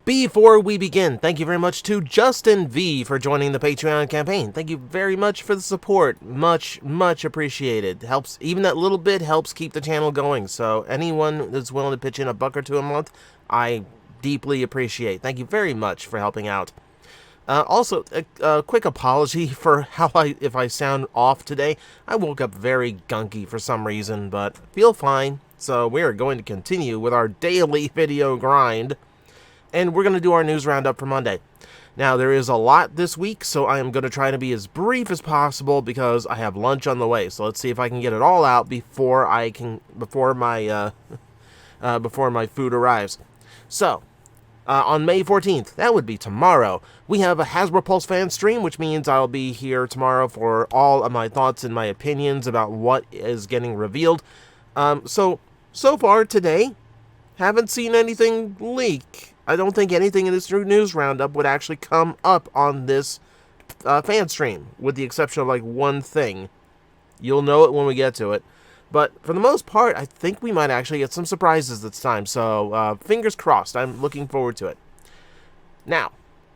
Before we begin, thank you very much to Justin V for joining the Patreon campaign. Thank you very much for the support. Much appreciated. Helps, even that little bit helps keep the channel going. So anyone that's willing to pitch in $1 or $2 a month, I deeply appreciate. Thank you very much for helping out. Also, a quick apology for if I sound off today. I woke up very gunky for some reason, but feel fine. So we are going to continue with our daily video grind. And we're going to do our news roundup for Monday. Now, there is a lot this week, so I am going to try to be as brief as possible because I have lunch on the way. So let's see if I can get it all out before my food arrives. So, on May 14th, that would be tomorrow, we have a Hasbro Pulse fan stream, which means I'll be here tomorrow for all of my thoughts and my opinions about what is getting revealed. So far today, haven't seen anything leak. I don't think anything in this news roundup would actually come up on this fan stream, with the exception of like one thing. You'll know it when we get to it. But for the most part, I think we might actually get some surprises this time. So fingers crossed. I'm looking forward to it. Now,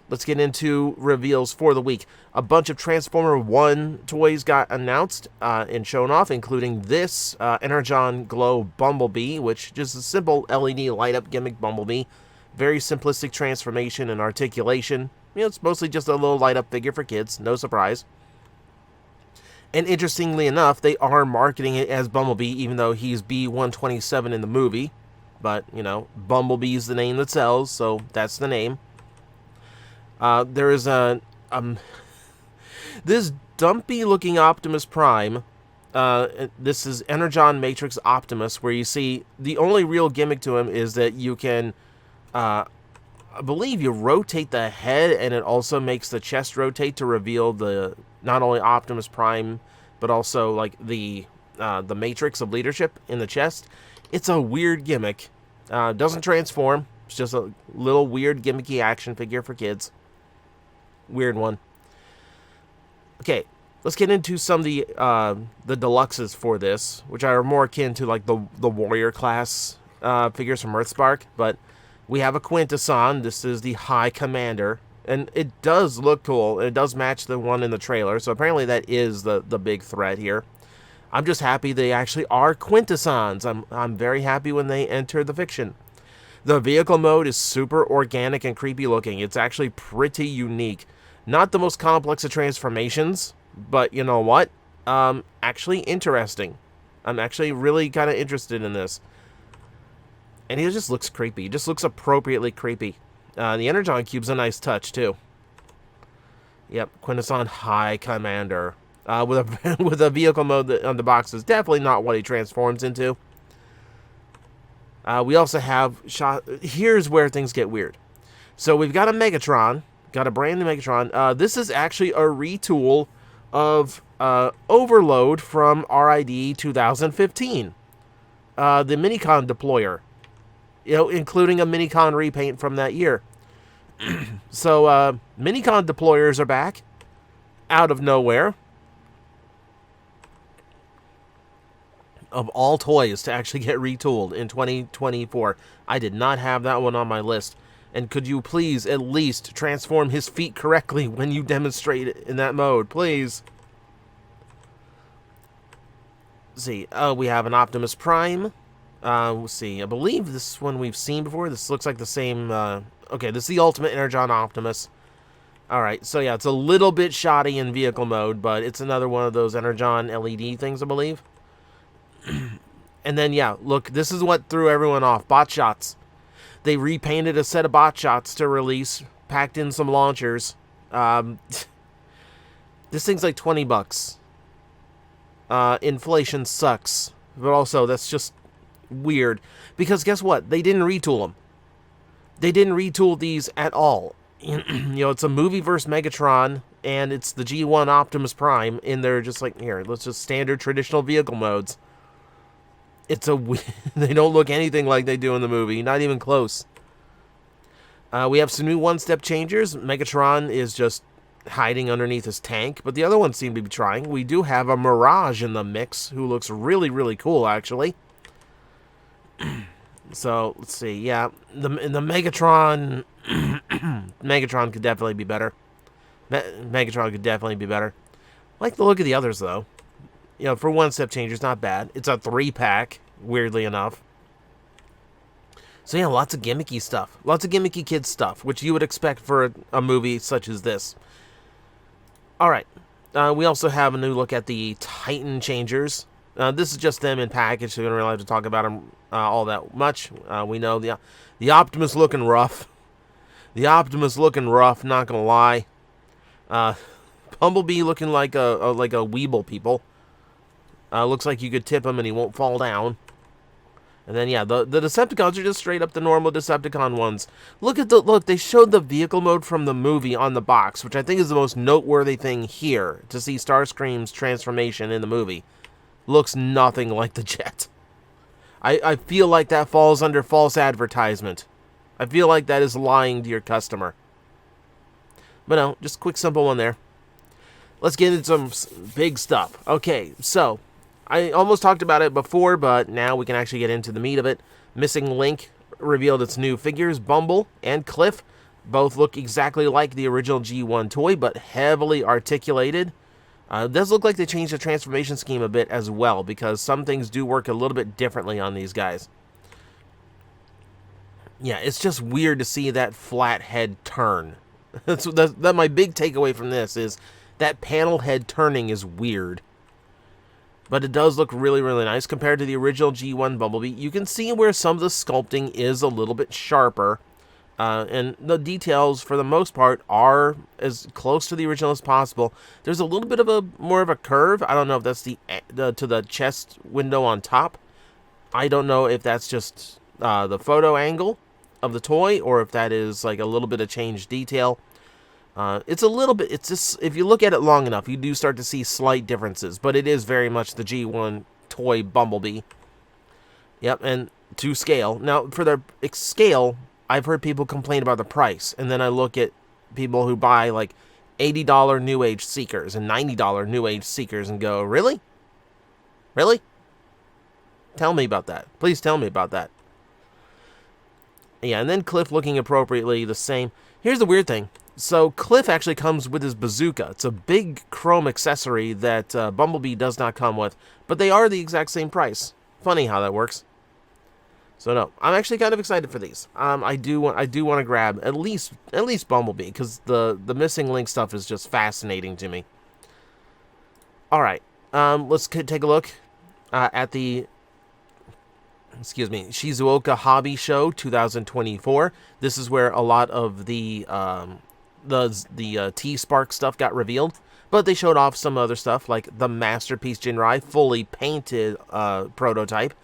let's get into reveals for the week. A bunch of Transformers One toys got announced and shown off, including this Energon Glow Bumblebee, which is just a simple LED light-up gimmick Bumblebee. Very simplistic transformation and articulation. You know, it's mostly just a little light-up figure for kids. No surprise. And interestingly enough, they are marketing it as Bumblebee, even though he's B-127 in the movie. But, you know, Bumblebee's the name that sells, so that's the name. There is this dumpy-looking Optimus Prime. This is Energon Matrix Optimus, where you see the only real gimmick to him is that you can... I believe you rotate the head, and it also makes the chest rotate to reveal the not only Optimus Prime, but also like the matrix of leadership in the chest. It's a weird gimmick. Doesn't transform. It's just a little weird gimmicky action figure for kids. Weird one. Okay, let's get into some of the deluxes for this, which are more akin to like the warrior class figures from Earthspark, but. We have a Quintesson. This is the High Commander. And it does look cool. It does match the one in the trailer. So apparently that is the big threat here. I'm just happy they actually are Quintessons. I'm very happy when they enter the fiction. The vehicle mode is super organic and creepy looking. It's actually pretty unique. Not the most complex of transformations. But you know what? Actually interesting. I'm actually really kind of interested in this. And he just looks creepy. He just looks appropriately creepy. The Energon Cube's a nice touch, too. Yep, Quintesson High Commander. With a vehicle mode on the box is definitely not what he transforms into. We also have... Here's where things get weird. So we've got a Megatron. Got a brand new Megatron. This is actually a retool of Overload from RID 2015. The Minicon Deployer. You know, including a Minicon repaint from that year. So, Minicon Deployers are back. Out of nowhere. Of all toys to actually get retooled in 2024. I did not have that one on my list. And could you please at least transform his feet correctly when you demonstrate it in that mode? Please. Let's see. We have an Optimus Prime. We'll see. I believe this one we've seen before. This looks like the same... okay, this is the Ultimate Energon Optimus. Alright, so yeah, it's a little bit shoddy in vehicle mode, but it's another one of those Energon LED things, I believe. And then, yeah, look, this is what threw everyone off. Bot shots. They repainted a set of bot shots to release, packed in some launchers. This thing's like $20. Inflation sucks. But also, that's just... weird, because guess what? They didn't retool them. They didn't retool these at all. You know, it's a movie versus Megatron, and it's the G1 Optimus Prime, and they're just like, here, let's just standard traditional vehicle modes. It's they don't look anything like they do in the movie, not even close. We have some new one-step changers. Megatron is just hiding underneath his tank, but the other ones seem to be trying. We do have a Mirage in the mix, who looks really, really cool, actually. So let's see. Yeah, the Megatron, Megatron could definitely be better. Megatron could definitely be better. I like the look of the others though. You know, for one step change, it's not bad. It's a 3-pack, weirdly enough. So yeah, lots of gimmicky stuff. Lots of gimmicky kids stuff, which you would expect for a movie such as this. Alright, we also have a new look at the Titan Changers. This is just them in package, so we don't really have to talk about them all that much. We know the Optimus looking rough. The Optimus looking rough, not gonna lie. Bumblebee looking like a Weeble people. Looks like you could tip him and he won't fall down. And then, yeah, the Decepticons are just straight up the normal Decepticon ones. Look, they showed the vehicle mode from the movie on the box, which I think is the most noteworthy thing here, to see Starscream's transformation in the movie. Looks nothing like the jet. I feel like that falls under false advertisement. I feel like that is lying to your customer. But no, just a quick simple one there. Let's get into some big stuff. Okay, so I almost talked about it before, but now we can actually get into the meat of it. Missing Link revealed its new figures, Bumble and Cliff. Both look exactly like the original G1 toy, but heavily articulated. It does look like they changed the transformation scheme a bit as well, because some things do work a little bit differently on these guys. Yeah, it's just weird to see that flat head turn. That's my big takeaway from this is that panel head turning is weird. But it does look really, really nice compared to the original G1 Bumblebee. You can see where some of the sculpting is a little bit sharper. And the details, for the most part, are as close to the original as possible. There's a little bit of more of a curve. I don't know if that's to the chest window on top. I don't know if that's just the photo angle of the toy, or if that is like a little bit of changed detail. It's a little bit, it's just, if you look at it long enough, you do start to see slight differences, but it is very much the G1 toy Bumblebee. Yep, and to scale. Now, for the scale, I've heard people complain about the price, and then I look at people who buy like $80 New Age Seekers and $90 New Age Seekers and go, really? Really? Tell me about that. Please tell me about that. Yeah, and then Cliff looking appropriately the same. Here's the weird thing. So Cliff actually comes with his bazooka. It's a big chrome accessory that Bumblebee does not come with, but they are the exact same price. Funny how that works. So no, I'm actually kind of excited for these. I do want to grab at least Bumblebee, because the missing Link stuff is just fascinating to me. All right, let's take a look at the Shizuoka Hobby Show 2024. This is where a lot of the T-Spark stuff got revealed, but they showed off some other stuff like the Masterpiece Jinrai fully painted prototype.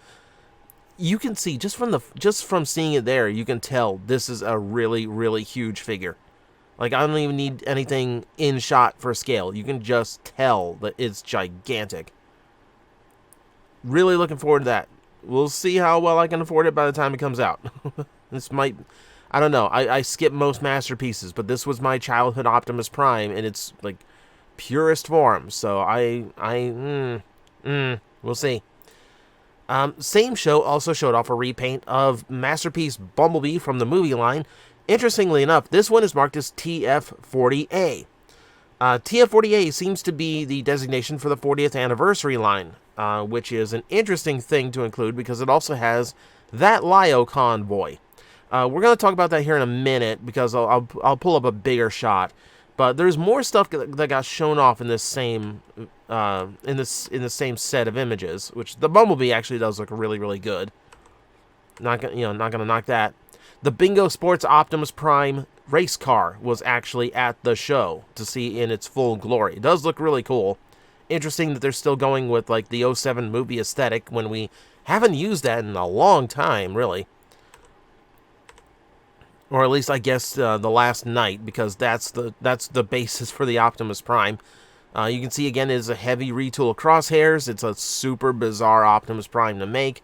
You can see just from seeing it there, you can tell this is a really, really huge figure. Like, I don't even need anything in shot for scale. You can just tell that it's gigantic. Really looking forward to that. We'll see how well I can afford it by the time it comes out. This might, I don't know. I skip most masterpieces, but this was my childhood Optimus Prime in its like purest form. So we'll see. Same show also showed off a repaint of Masterpiece Bumblebee from the movie line. Interestingly enough, this one is marked as TF40A. TF40A seems to be the designation for the 40th anniversary line, which is an interesting thing to include because it also has that Lio convoy. We're going to talk about that here in a minute because I'll pull up a bigger shot. But there's more stuff that got shown off in this same in the same set of images, which the Bumblebee actually does look really, really good. Not gonna knock that. The Bingo Sports Optimus Prime race car was actually at the show to see in its full glory. It does look really cool. Interesting that they're still going with like the 07 movie aesthetic when we haven't used that in a long time, really. Or at least I guess the last night, because that's the basis for the Optimus Prime. You can see again it is a heavy retool of crosshairs. It's a super bizarre Optimus Prime to make.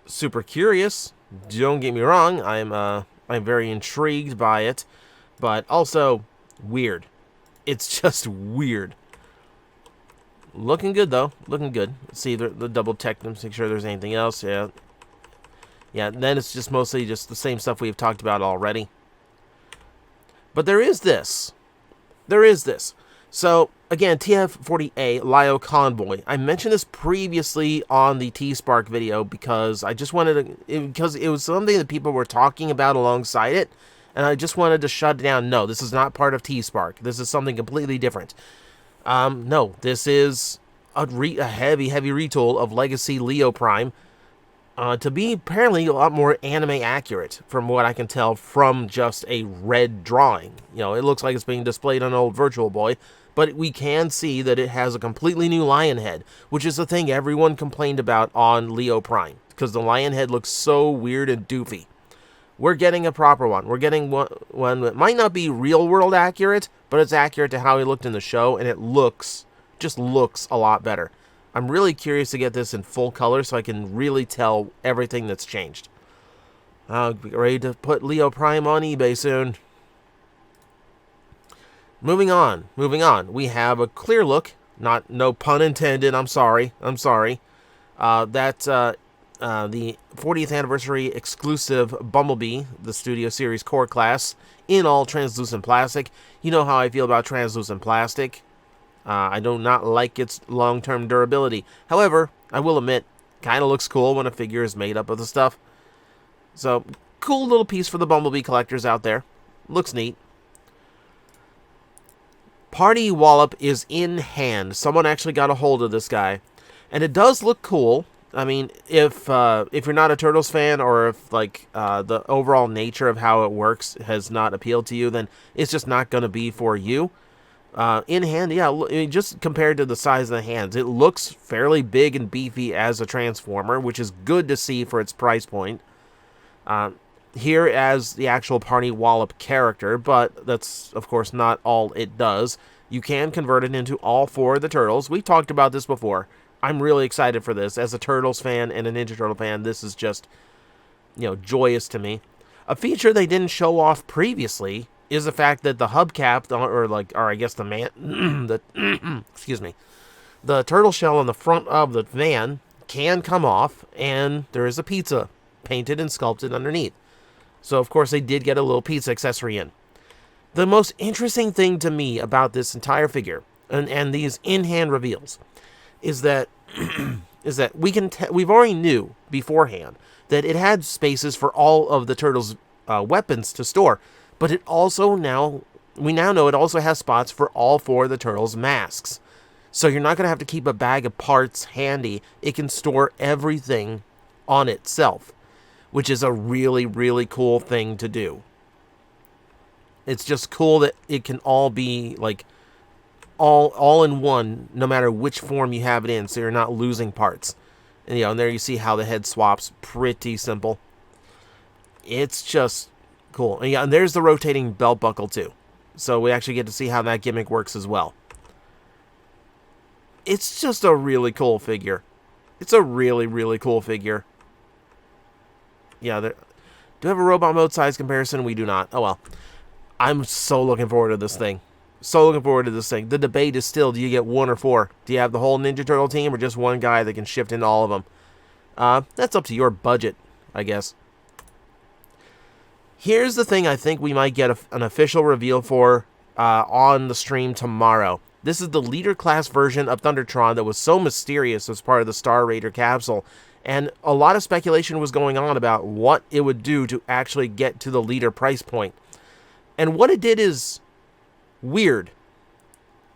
Super curious. Don't get me wrong. I'm very intrigued by it, but also weird. It's just weird. Looking good though. Looking good. Let's see the double check them, make sure there's anything else. Yeah, Yeah, then it's just mostly just the same stuff we've talked about already. But there is this. There is this. So, again, TF40A Lio Convoy. I mentioned this previously on the T-Spark video because I just wanted to... because it was something that people were talking about alongside it, and I just wanted to shut it down. No, this is not part of T-Spark. This is something completely different. No, this is a heavy, heavy retool of Legacy Leo Prime to be apparently a lot more anime accurate from what I can tell from just a red drawing. You know, it looks like it's being displayed on an old Virtual Boy, but we can see that it has a completely new lion head, which is the thing everyone complained about on Leo Prime, because the lion head looks so weird and doofy. We're getting a proper one. We're getting one that might not be real-world accurate, but it's accurate to how he looked in the show, and it just looks a lot better. I'm really curious to get this in full color so I can really tell everything that's changed. I'll be ready to put Leo Prime on eBay soon. Moving on. We have a clear look. No pun intended. I'm sorry. The 40th anniversary exclusive Bumblebee, the Studio Series core class, in all translucent plastic. You know how I feel about translucent plastic. I do not like its long-term durability. However, I will admit, kind of looks cool when a figure is made up of the stuff. So, cool little piece for the Bumblebee collectors out there. Looks neat. Party Wallop is in hand. Someone actually got a hold of this guy. And it does look cool. I mean, if you're not a Turtles fan, or if the overall nature of how it works has not appealed to you, then it's just not going to be for you. In hand, yeah, I mean, just compared to the size of the hands, it looks fairly big and beefy as a Transformer, which is good to see for its price point. Here as the actual Party Wallop character, but that's, of course, not all it does. You can convert it into all four of the Turtles. We talked about this before. I'm really excited for this. As a Turtles fan and a Ninja Turtle fan, this is just, joyous to me. A feature they didn't show off previously is the fact that the hubcap, or I guess the excuse me, the turtle shell on the front of the van can come off, and there is a pizza painted and sculpted underneath. So, of course, they did get a little pizza accessory in. The most interesting thing to me about this entire figure, and these in-hand reveals, is that we've already knew beforehand that it had spaces for all of the turtles' weapons to store. But we now know it also has spots for all four of the turtles' masks. So you're not going to have to keep a bag of parts handy. It can store everything on itself, which is a really, really cool thing to do. It's just cool that it can all be, all in one, no matter which form you have it in, so you're not losing parts. And, and there you see how the head swaps. Pretty simple. It's just... cool. And yeah, and there's the rotating belt buckle too. So we actually get to see how that gimmick works as well. It's just a really cool figure. It's a really, really cool figure. Yeah, do we have a robot mode size comparison? We do not. Oh well. I'm so looking forward to this thing. The debate is still, do you get 1 or 4? Do you have the whole Ninja Turtle team, or just one guy that can shift into all of them? That's up to your budget, I guess. Here's the thing I think we might get an official reveal for on the stream tomorrow. This is the leader class version of Thundertron that was so mysterious as part of the Star Raider capsule. And a lot of speculation was going on about what it would do to actually get to the leader price point. And what it did is weird.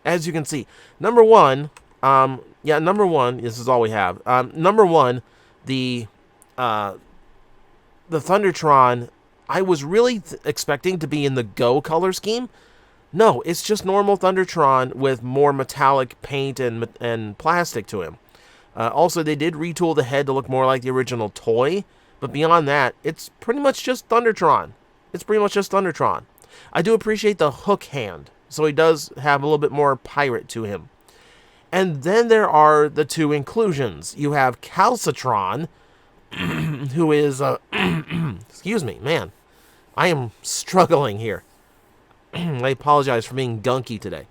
As you can see. Number one, this is all we have. Number one, the Thundertron, I was really expecting to be in the Go color scheme. No, it's just normal Thundertron with more metallic paint and plastic to him. Also, they did retool the head to look more like the original toy, but beyond that, it's pretty much just Thundertron. I do appreciate the hook hand, so he does have a little bit more pirate to him. And then there are the two inclusions. You have Calcitron, who is, excuse me, man. I am struggling here. I apologize for being gunky today.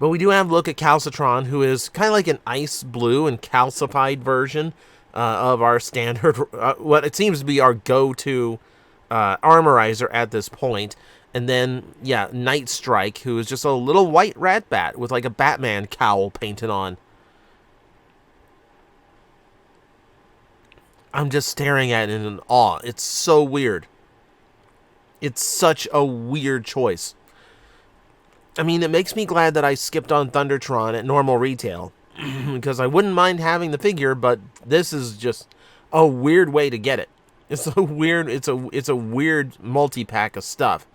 But we do have a look at Calcitron, who is kind of like an ice blue and calcified version of our standard, what it seems to be our go-to armorizer at this point. And then, yeah, Night Strike, who is just a little white rat bat with like a Batman cowl painted on. I'm just staring at it in awe. It's so weird. It's such a weird choice. I mean, it makes me glad that I skipped on Thundertron at normal retail, because I wouldn't mind having the figure, but this is just a weird way to get it. It's a weird, it's a weird multi-pack of stuff.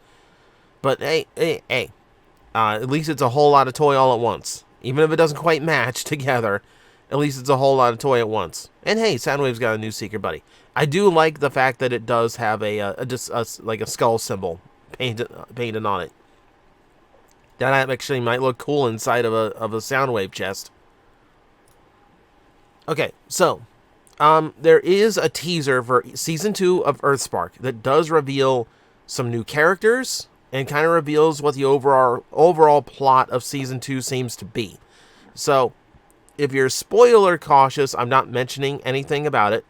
But hey, at least it's a whole lot of toy all at once. Even if it doesn't quite match together, at least it's a whole lot of toy at once. And hey, Soundwave's got a new Secret Buddy. I do like the fact that it does have like a skull symbol painted on it. That actually might look cool inside of a Soundwave chest. Okay, so there is a teaser for Season 2 of Earthspark that does reveal some new characters and kind of reveals what the overall plot of Season 2 seems to be. So, if you're spoiler cautious, I'm not mentioning anything about it.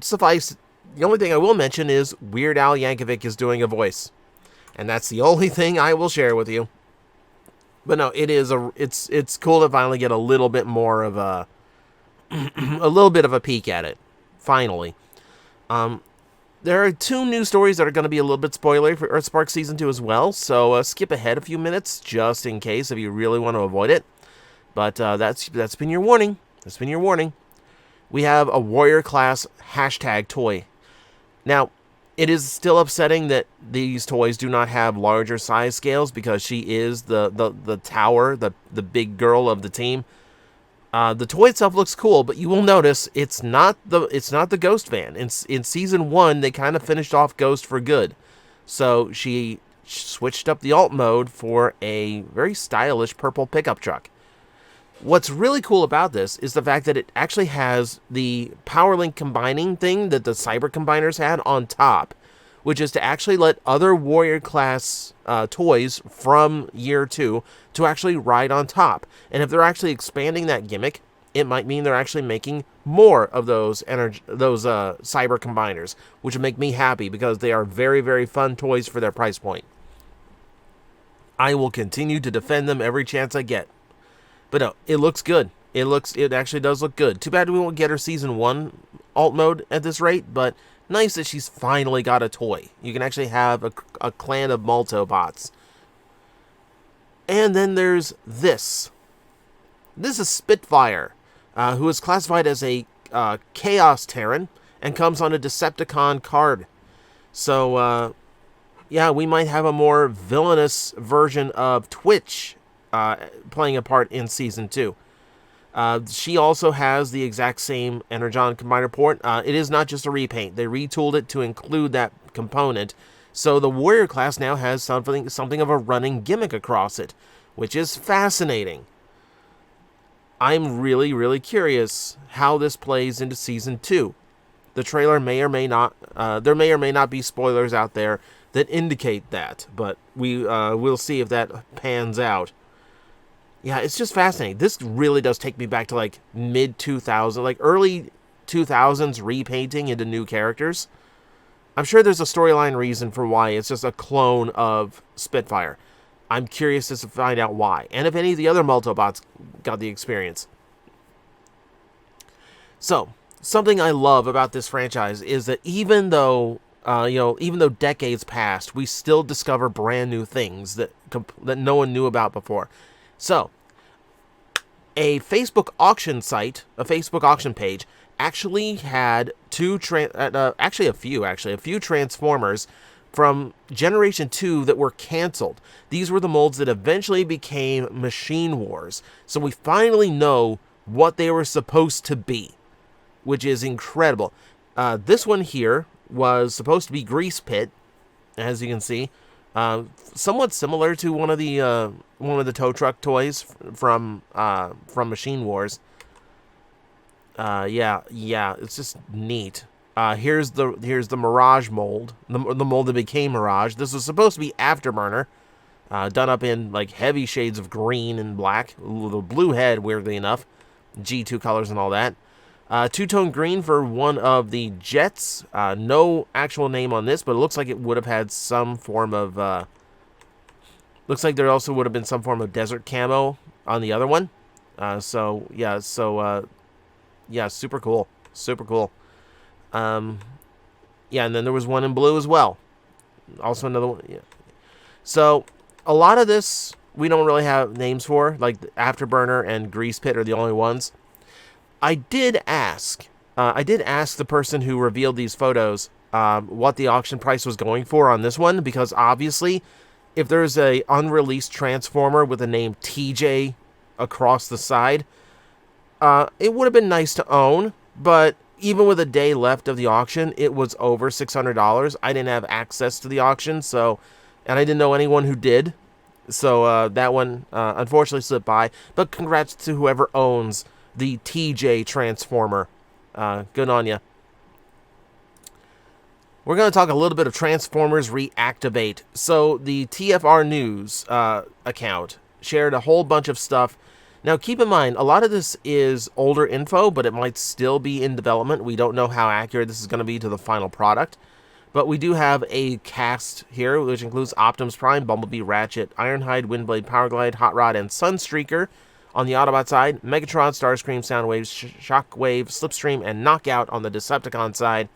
Suffice, the only thing I will mention is Weird Al Yankovic is doing a voice. And that's the only thing I will share with you. But no, it's cool to finally get a little bit more of a little bit of a peek at it. Finally. There are 2 new stories that are going to be a little bit spoilery for Earthspark Season 2 as well, so skip ahead a few minutes just in case if you really want to avoid it. But that's been your warning. That's been your warning. We have a Warrior Class hashtag toy. Now, it is still upsetting that these toys do not have larger size scales because she is the tower, the big girl of the team. The toy itself looks cool, but you will notice it's not the Ghost van. In Season 1, they kind of finished off Ghost for good. So she switched up the alt mode for a very stylish purple pickup truck. What's really cool about this is the fact that it actually has the PowerLink combining thing that the Cyber Combiners had on top, which is to actually let other Warrior Class toys from Year 2 to actually ride on top. And if they're actually expanding that gimmick, it might mean they're actually making more of those Cyber Combiners, which would make me happy because they are very, very fun toys for their price point. I will continue to defend them every chance I get. But no, it looks good. It actually does look good. Too bad we won't get her Season 1 alt mode at this rate, but nice that she's finally got a toy. You can actually have a clan of Maltobots. And then there's this. This is Spitfire, who is classified as a Chaos Terran and comes on a Decepticon card. So, yeah, we might have a more villainous version of Twitch playing a part in Season 2. She also has the exact same Energon Combiner port. It is not just a repaint. They retooled it to include that component. So the Warrior class now has something of a running gimmick across it, which is fascinating. I'm really, really curious how this plays into Season 2. The trailer may or may not, there may or may not be spoilers out there that indicate that, but we'll see if that pans out. Yeah, it's just fascinating. This really does take me back to like mid-2000s, like early 2000s repainting into new characters. I'm sure there's a storyline reason for why it's just a clone of Spitfire. I'm curious to find out why, and if any of the other Multobots got the experience. So, something I love about this franchise is that even though decades passed, we still discover brand new things that no one knew about before. So, a Facebook auction site, a Facebook auction page, actually had a few Transformers from Generation 2 that were canceled. These were the molds that eventually became Machine Wars. So we finally know what they were supposed to be, which is incredible. This one here was supposed to be Grease Pit, as you can see. Somewhat similar to one of the tow truck toys from Machine Wars. Yeah, it's just neat. Here's the Mirage mold, the mold that became Mirage. This was supposed to be Afterburner. done up in like heavy shades of green and black. The blue head, weirdly enough, G2 colors and all that. Two-tone green for one of the jets. No actual name on this, but it looks like it would have had some form of... looks like there also would have been some form of desert camo on the other one. Yeah, super cool. Super cool. Yeah, and then there was one in blue as well. Also another one. Yeah. So, a lot of this we don't really have names for. Like, Afterburner and Grease Pit are the only ones. I did ask the person who revealed these photos what the auction price was going for on this one, because obviously, if there's a unreleased Transformer with the name TJ across the side, it would have been nice to own, but even with a day left of the auction, it was over $600. I didn't have access to the auction, so, and I didn't know anyone who did, so that one unfortunately slipped by. But congrats to whoever owns the TJ Transformer. Good on ya. We're going to talk a little bit of Transformers Reactivate. So the TFR News account shared a whole bunch of stuff. Now keep in mind, a lot of this is older info, but it might still be in development. We don't know how accurate this is going to be to the final product. But we do have a cast here, which includes Optimus Prime, Bumblebee, Ratchet, Ironhide, Windblade, Powerglide, Hot Rod, and Sunstreaker. On the Autobot side, Megatron, Starscream, Soundwave, Shockwave, Slipstream, and Knockout on the Decepticon side.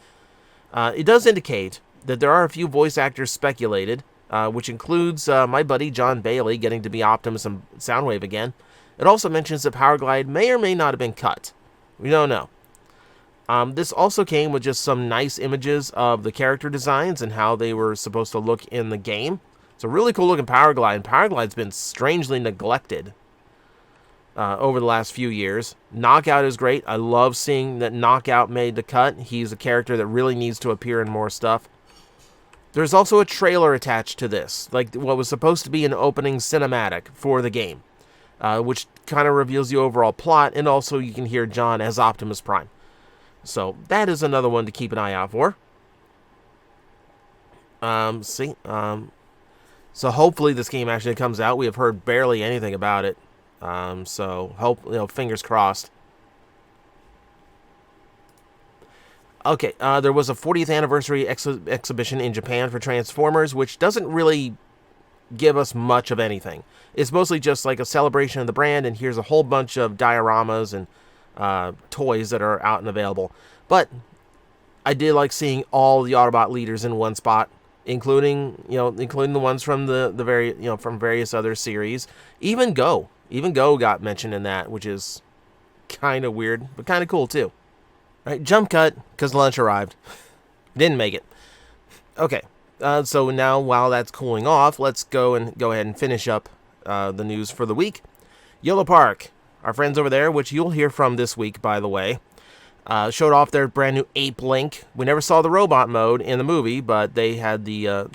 It does indicate that there are a few voice actors speculated, which includes my buddy John Bailey getting to be Optimus and Soundwave again. It also mentions that Powerglide may or may not have been cut. We don't know. This also came with just some nice images of the character designs and how they were supposed to look in the game. It's a really cool looking Powerglide, and Powerglide's been strangely neglected over the last few years. Knockout is great. I love seeing that Knockout made the cut. He's a character that really needs to appear in more stuff. There's also a trailer attached to this, like what was supposed to be an opening cinematic for the game, which kind of reveals the overall plot, and also you can hear John as Optimus Prime. So that is another one to keep an eye out for. So hopefully this game actually comes out. We have heard barely anything about it. So fingers crossed. Okay, there was a 40th anniversary exhibition in Japan for Transformers, which doesn't really give us much of anything. It's mostly just like a celebration of the brand, and here's a whole bunch of dioramas and toys that are out and available. But I did like seeing all the Autobot leaders in one spot, including the ones from from various other series. Even Go got mentioned in that, which is kind of weird, but kind of cool too. All right, jump cut, because lunch arrived. Didn't make it. Okay, so now while that's cooling off, let's go ahead and finish up the news for the week. YOLO Park, our friends over there, which you'll hear from this week, by the way, showed off their brand new Ape Link. We never saw the robot mode in the movie, but they had the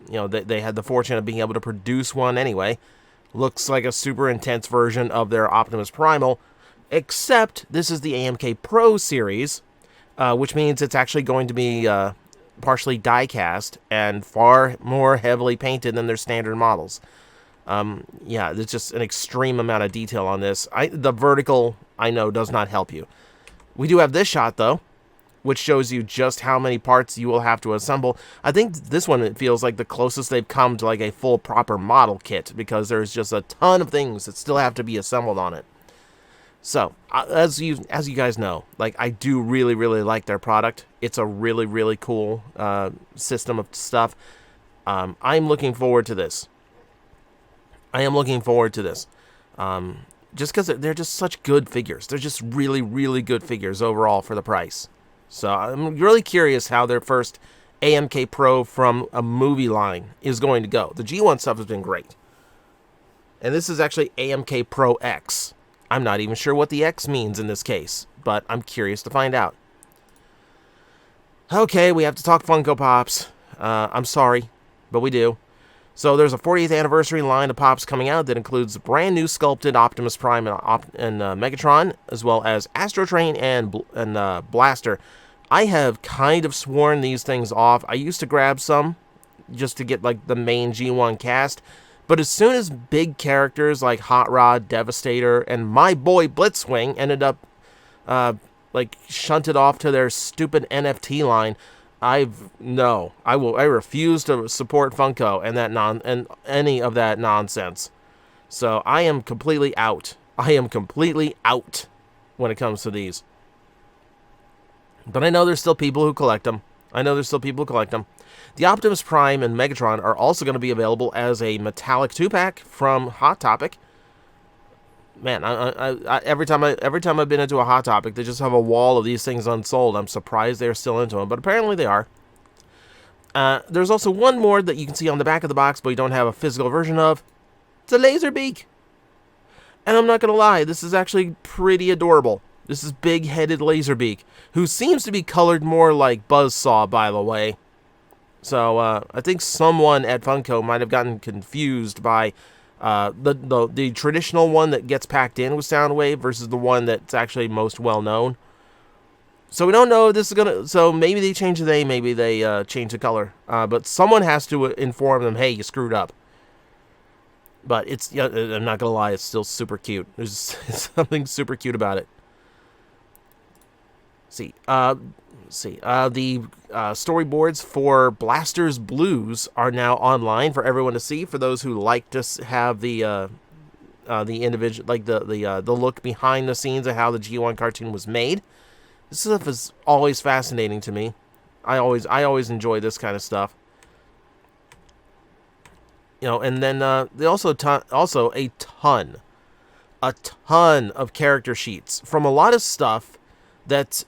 they had the fortune of being able to produce one anyway. Looks like a super intense version of their Optimus Primal, except this is the AMK Pro series, which means it's actually going to be partially die-cast and far more heavily painted than their standard models. Yeah, there's just an extreme amount of detail on this. The vertical, I know, does not help you. We do have this shot, though, which shows you just how many parts you will have to assemble. I think this one, it feels like the closest they've come to like a full proper model kit, because there's just a ton of things that still have to be assembled on it. So, as you guys know, like, I do really, really like their product. It's a really, really cool system of stuff. I'm looking forward to this. Just because they're just such good figures. They're just really, really good figures overall for the price. So I'm really curious how their first AMK Pro from a movie line is going to go. The G1 stuff has been great. And this is actually AMK Pro X. I'm not even sure what the X means in this case, but I'm curious to find out. Okay, we have to talk Funko Pops. I'm sorry, but we do. So there's a 40th anniversary line of Pops coming out that includes brand new sculpted Optimus Prime and Megatron, as well as Astrotrain and Blaster. I have kind of sworn these things off. I used to grab some just to get like the main G1 cast, but But as soon as big characters like Hot Rod, Devastator, and my boy Blitzwing ended up like shunted off to their stupid NFT line, I refuse to support Funko and any of that nonsense. So I am completely out. I am completely out when it comes to these. But I know there's still people who collect them. The Optimus Prime and Megatron are also going to be available as a metallic 2-pack from Hot Topic. Man, every time I've been into a Hot Topic, they just have a wall of these things unsold. I'm surprised they're still into them, but apparently they are. There's also one more that you can see on the back of the box, but you don't have a physical version of. It's a laser beak. And I'm not going to lie, this is actually pretty adorable. This is big-headed Laserbeak, who seems to be colored more like Buzzsaw, by the way. So, I think someone at Funko might have gotten confused by the traditional one that gets packed in with Soundwave versus the one that's actually most well-known. So we don't know if this is gonna... So maybe they change the name, maybe they change the color. But someone has to inform them, hey, you screwed up. But it's... I'm not gonna lie, it's still super cute. There's something super cute about it. The storyboards for Blasters Blues are now online for everyone to see. For those who like to have the individual, like the look behind the scenes of how the G1 cartoon was made. This stuff is always fascinating to me. I always enjoy this kind of stuff. You know, and then they also a ton of character sheets from a lot of stuff that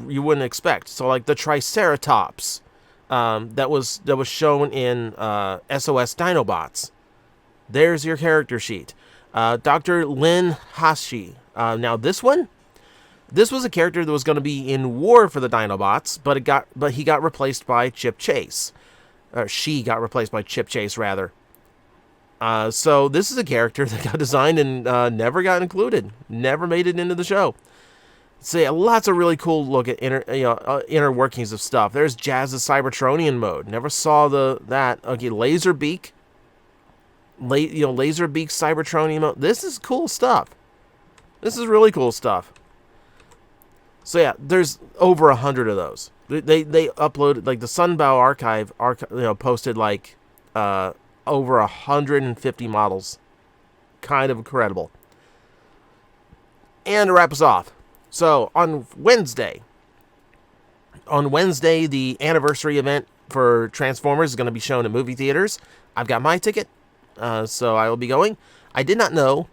you wouldn't expect. So like the Triceratops that was shown in SOS Dinobots. There's your character sheet. Dr. Lin Hashi. Now this was a character that was going to be in war for the Dinobots, but he got replaced by Chip Chase. Or she got replaced by Chip Chase, rather. So this is a character that got designed and never got included. Never made it into the show. So yeah, lots of really cool look at inner workings of stuff. There's Jazz's Cybertronian mode. Never saw that. Okay, Laserbeak. Laserbeak Cybertronian mode. This is cool stuff. This is really cool stuff. So yeah, there's over 100 of those. They uploaded, like the Sunbow archive posted like over 150 models. Kind of incredible. And to wrap us off. So, on Wednesday, the anniversary event for Transformers is going to be shown in movie theaters. I've got my ticket, so I will be going. I did not know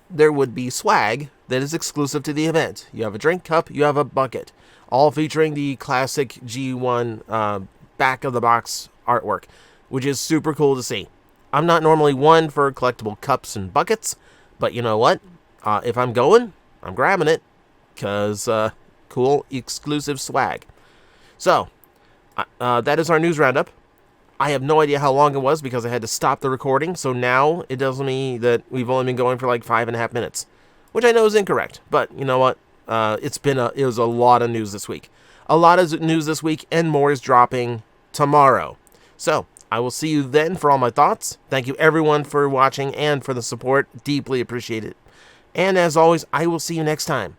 there would be swag that is exclusive to the event. You have a drink cup, you have a bucket, all featuring the classic G1 back-of-the-box artwork, which is super cool to see. I'm not normally one for collectible cups and buckets, but you know what? If I'm going, I'm grabbing it. Because cool exclusive swag. So that is our news roundup. I have no idea how long it was because I had to stop the recording. So now it tells me that we've only been going for like 5.5 minutes, which I know is incorrect. But you know what? It was a lot of news this week. A lot of news this week, and more is dropping tomorrow. So I will see you then for all my thoughts. Thank you everyone for watching and for the support. Deeply appreciate it. And as always, I will see you next time.